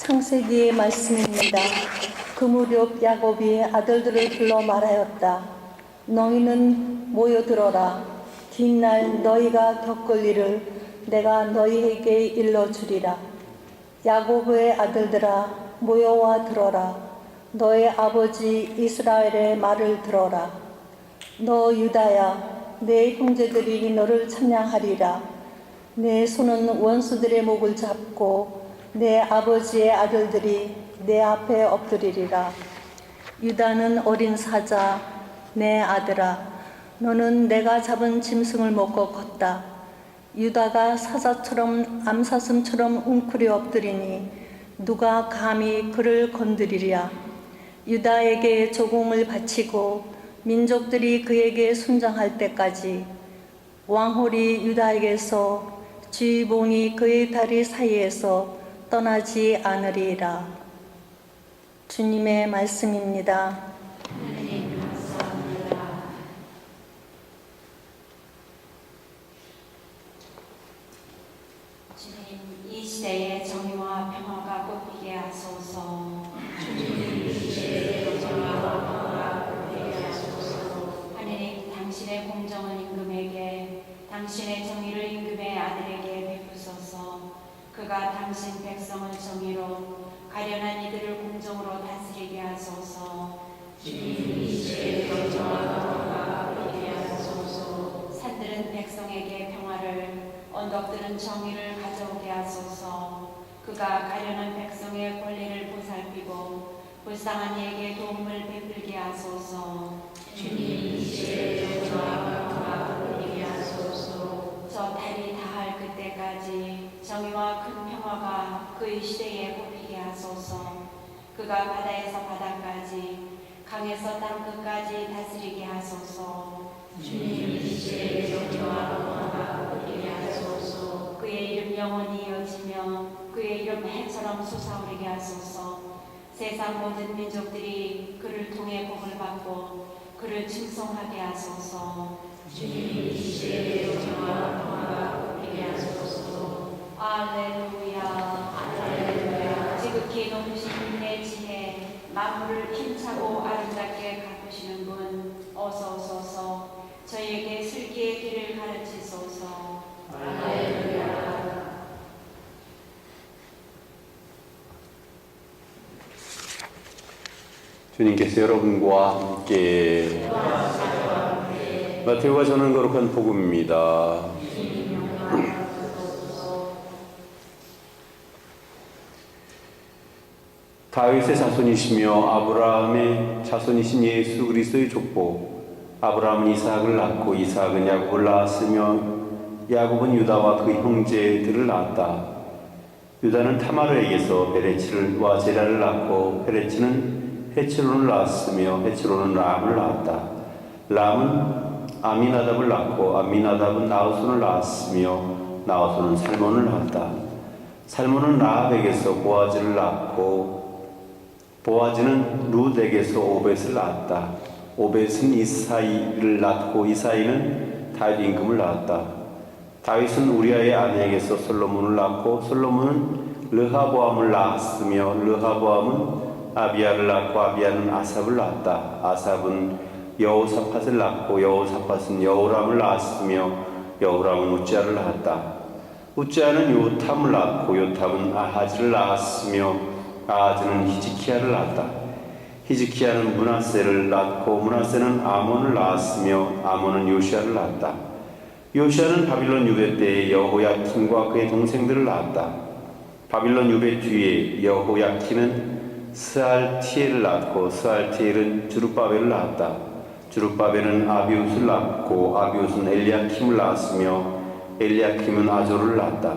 창세기의 말씀입니다. 그 무렵 야곱이 아들들을 불러 말하였다. 너희는 모여들어라. 뒷날 너희가 겪을 일을 내가 너희에게 일러주리라. 야곱의 아들들아, 모여와 들어라. 너의 아버지 이스라엘의 말을 들어라. 너 유다야, 내 형제들이 너를 찬양하리라. 내 손은 원수들의 목을 잡고 내 아버지의 아들들이 내 앞에 엎드리리라. 유다는 어린 사자, 내 아들아, 너는 내가 잡은 짐승을 먹고 걷다. 유다가 사자처럼 암사슴처럼 웅크려 엎드리니 누가 감히 그를 건드리랴. 유다에게 조공을 바치고 민족들이 그에게 순장할 때까지 왕홀이 유다에게서 지휘봉이 그의 다리 사이에서 떠나지 않으리라. 주님의 말씀입니다. 하나님 감사합니다. 주님, 이 시대에 정의와 평화가 꽃피게 하소서. 주님, 이 시대에 정의와 평화가 꽃피게 하소서. 하느님, 당신의 공정은 임금에게, 당신의 정의를 임금의 아들에게 베푸소서. 그가 당신 백성을 정의로, 가련한 이들을 공정으로 다스리게 하소서. 주님, 이 시대에 정의와 평화가 꽃피게 하소서. 산들은 백성에게 평화를, 언덕들은 정의를 가져오게 하소서. 그가 가련한 백성의 권리를 보살피고 불쌍한 이에게 도움을 베풀게 하소서. 주님, 이 시대에 정의와 평화가 꽃피게 하소서. 저 달이 다할 그때까지 정의와 큰 평화가 그의 시대에 꽃피게 하소서. 그가 바다에서 바다까지, 강에서 땅 끝까지 다스리게 하소서. 주님, 이 시대에 정의와 평화가 꽃피게 하소서. 그의 이름 영원히 이어지며 그의 이름 해처럼 솟아오르게 하소서. 세상 모든 민족들이 그를 통해 복을 받고 그를 칭송하게 하소서. 주님, 이 시대에 정의와 평화가 꽃피게 하소서. 알렐루야, 알렐루야. 지극히 높으신 내 지혜, 만물을 힘차고 아름답게 가꾸시는 분, 어서 오소서. 저희에게 슬기의 길을 가르치소서. 할렐루야. 주님께서 여러분과 함께 마태오가 전한 거룩한 복음입니다. 다윗의 자손이시며 아브라함의 자손이신 예수 그리스도의 족보. 아브라함은 이삭을 낳고 이삭은 야곱을 낳았으며 야곱은 유다와 그 형제들을 낳았다. 유다는 타마르에게서 베레츠와 제라를 낳고 베레츠는 헤츠론을 낳았으며 헤츠론은 람을 낳았다. 람은 아미나답을 낳고 아미나답은 나우손을 낳았으며 나우손은 살몬을 낳았다. 살몬은 라합에게서 보아즈를 낳고 보아즈는 룻에게서 오벳을 낳았다. 오벳은 이사이를 낳고 이사이는 다윗 임금을 낳았다. 다윗은 우리아의 아내에게서 솔로몬을 낳고 솔로몬은 르하보암을 낳았으며 르하보암은 아비야를 낳고 아비야는 아삽을 낳았다. 아삽은 여호사밧을 낳고 여호사밧은 여호람을 낳았으며 여호람은 우찌야를 낳았다. 우찌야는 요탐을 낳고 요탐은 아하즈를 낳았으며 아하즈는 히즈키야를 낳았다. 히즈키야는 므낫세를 낳고 므낫세는 아몬을 낳았으며 아몬은 요시야를 낳았다. 요시야는 바빌론 유배 때에 여호야킨과 그의 동생들을 낳았다. 바빌론 유배 뒤에 여호야킨은 스알티엘을 낳고 스알티엘은 주룹바벨을 낳았다. 주룹바벨은 아비웃을 낳고 아비웃은 엘리야킴을 낳았으며 엘리야킴은 아조르를 낳았다.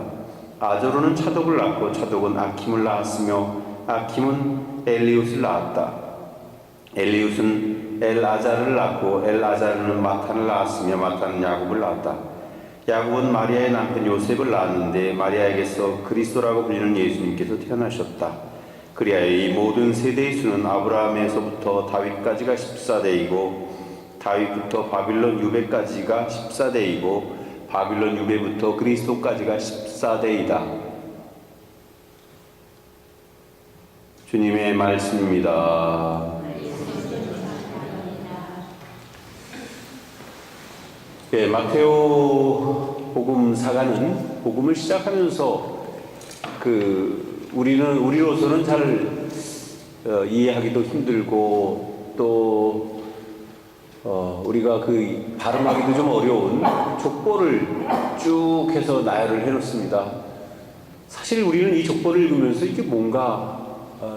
아조르는 차독을 낳고 차독은 아킴을 낳았으며 아킴은 엘리웃을 낳았다. 엘리웃은 엘아자를 낳고 엘아자르는 마탄을 낳았으며 마탄은 야곱을 낳았다. 야곱은 마리아의 남편 요셉을 낳았는데 마리아에게서 그리스도라고 불리는 예수님께서 태어나셨다. 그리하여 이 모든 세대의 수는 아브라함에서부터 다윗까지가 14대이고 다윗부터 바빌론 유배까지가 14대이고 바빌론 유배부터 그리스도까지가 14대이다. 주님의 말씀입니다. 예, 마테오 복음사가는 복음을 시작하면서 우리로서는 잘 이해하기도 힘들고 또 우리가 발음하기도 좀 어려운 족보를 쭉 해서 나열을 해놓습니다. 사실 우리는 이 족보를 읽으면서 이게 뭔가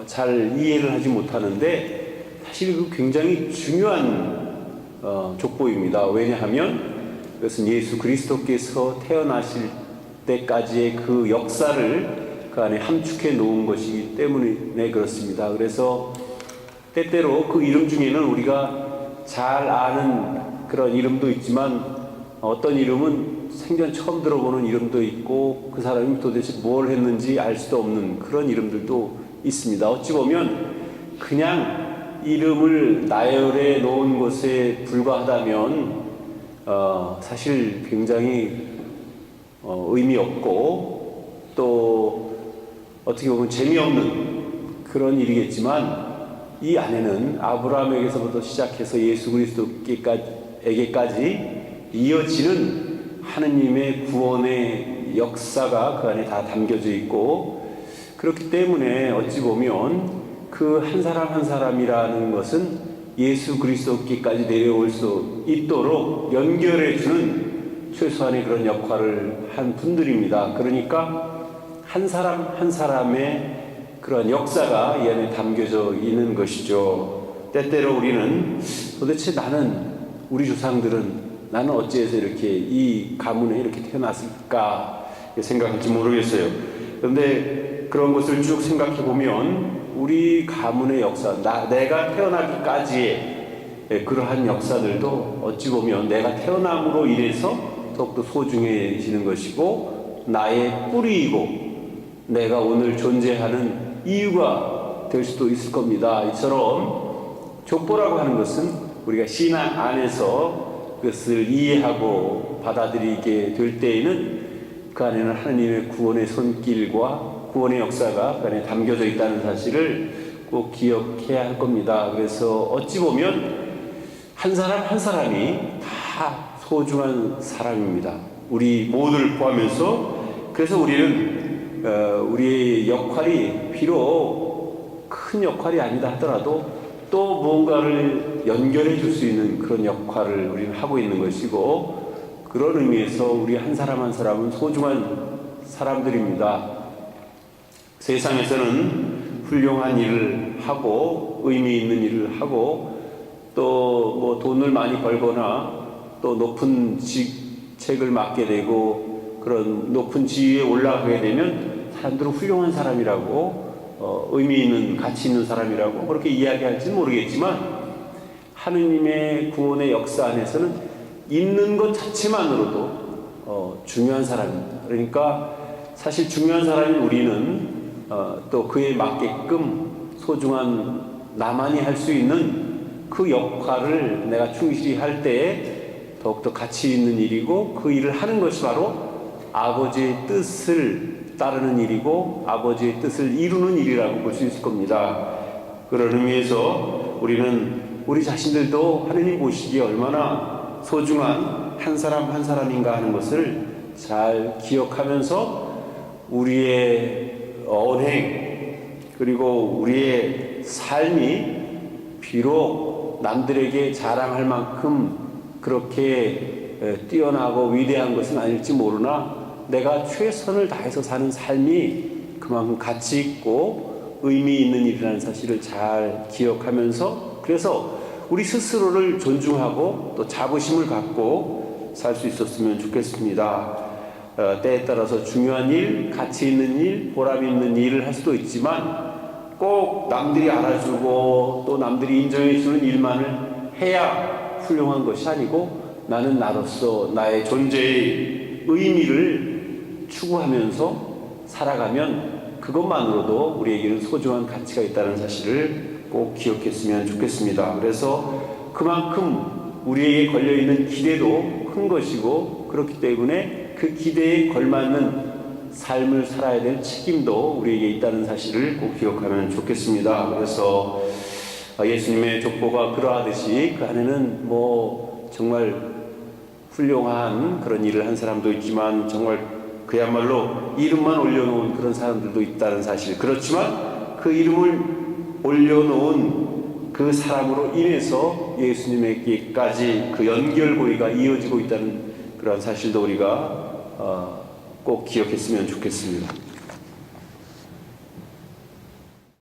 잘 이해를 하지 못하는데 사실 굉장히 중요한 족보입니다. 왜냐하면 그것은 예수 그리스도께서 태어나실 때까지의 그 역사를 그 안에 함축해 놓은 것이기 때문에 그렇습니다. 그래서 때때로 그 이름 중에는 우리가 잘 아는 그런 이름도 있지만 어떤 이름은 생전 처음 들어보는 이름도 있고 그 사람이 도대체 뭘 했는지 알 수도 없는 그런 이름들도 있습니다. 어찌 보면 그냥 이름을 나열해 놓은 것에 불과하다면 사실 굉장히 의미 없고 또 어떻게 보면 재미없는 그런 일이겠지만 이 안에는 아브라함에게서부터 시작해서 예수 그리스도에게까지 이어지는 하느님의 구원의 역사가 그 안에 다 담겨져 있고 그렇기 때문에 어찌 보면 그 한 사람 한 사람이라는 것은 예수 그리스도께까지 내려올 수 있도록 연결해주는 최소한의 그런 역할을 한 분들입니다. 그러니까 한 사람 한 사람의 그런 역사가 이 안에 담겨져 있는 것이죠. 때때로 우리는 도대체 우리 조상들은 나는 어찌해서 이렇게 이 가문에 이렇게 태어났을까 생각할지 모르겠어요. 그런데 그런 것을 쭉 생각해 보면 우리 가문의 역사, 내가 태어나기까지의 그러한 역사들도 어찌 보면 내가 태어남으로 인해서 더욱더 소중해지는 것이고 나의 뿌리이고 내가 오늘 존재하는 이유가 될 수도 있을 겁니다. 이처럼 족보라고 하는 것은 우리가 신앙 안에서 그것을 이해하고 받아들이게 될 때에는 그 안에는 하나님의 구원의 손길과 구원의 역사가 그 안에 담겨져 있다는 사실을 꼭 기억해야 할 겁니다. 그래서 어찌 보면 한 사람 한 사람이 다 소중한 사람입니다. 우리 모두를 포함해서. 그래서 우리는 우리의 역할이 비록 큰 역할이 아니다 하더라도 또 무언가를 연결해 줄 수 있는 그런 역할을 우리는 하고 있는 것이고 그런 의미에서 우리 한 사람 한 사람은 소중한 사람들입니다. 세상에서는 훌륭한 일을 하고 의미 있는 일을 하고 또 뭐 돈을 많이 벌거나 또 높은 직책을 맡게 되고 그런 높은 지위에 올라가게 되면 사람들은 훌륭한 사람이라고 의미 있는 가치 있는 사람이라고 그렇게 이야기할지는 모르겠지만 하느님의 구원의 역사 안에서는 있는 것 자체만으로도 중요한 사람입니다. 그러니까 사실 중요한 사람인 우리는 또 그에 맞게끔 소중한 나만이 할 수 있는 그 역할을 내가 충실히 할 때에 더욱더 가치 있는 일이고 그 일을 하는 것이 바로 아버지의 뜻을 따르는 일이고 아버지의 뜻을 이루는 일이라고 볼 수 있을 겁니다. 그런 의미에서 우리는 우리 자신들도 하느님 보시기에 얼마나 소중한 한 사람 한 사람인가 하는 것을 잘 기억하면서 우리의 언행 그리고 우리의 삶이 비록 남들에게 자랑할 만큼 그렇게 뛰어나고 위대한 것은 아닐지 모르나 내가 최선을 다해서 사는 삶이 그만큼 가치 있고 의미 있는 일이라는 사실을 잘 기억하면서 그래서 우리 스스로를 존중하고 또 자부심을 갖고 살 수 있었으면 좋겠습니다. 때에 따라서 중요한 일, 가치 있는 일, 보람 있는 일을 할 수도 있지만 꼭 남들이 알아주고 또 남들이 인정해주는 일만을 해야 훌륭한 것이 아니고 나는 나로서 나의 존재의 의미를 추구하면서 살아가면 그것만으로도 우리에게는 소중한 가치가 있다는 사실을 꼭 기억했으면 좋겠습니다. 그래서 그만큼 우리에게 걸려있는 기대도 큰 것이고 그렇기 때문에 그 기대에 걸맞는 삶을 살아야 될 책임도 우리에게 있다는 사실을 꼭 기억하면 좋겠습니다. 그래서 예수님의 족보가 그러하듯이 그 안에는 뭐 정말 훌륭한 그런 일을 한 사람도 있지만 정말 그야말로 이름만 올려놓은 그런 사람들도 있다는 사실. 그렇지만 그 이름을 올려놓은 그 사람으로 인해서 예수님에게까지 그 연결고리가 이어지고 있다는 그런 사실도 우리가 꼭 기억했으면 좋겠습니다.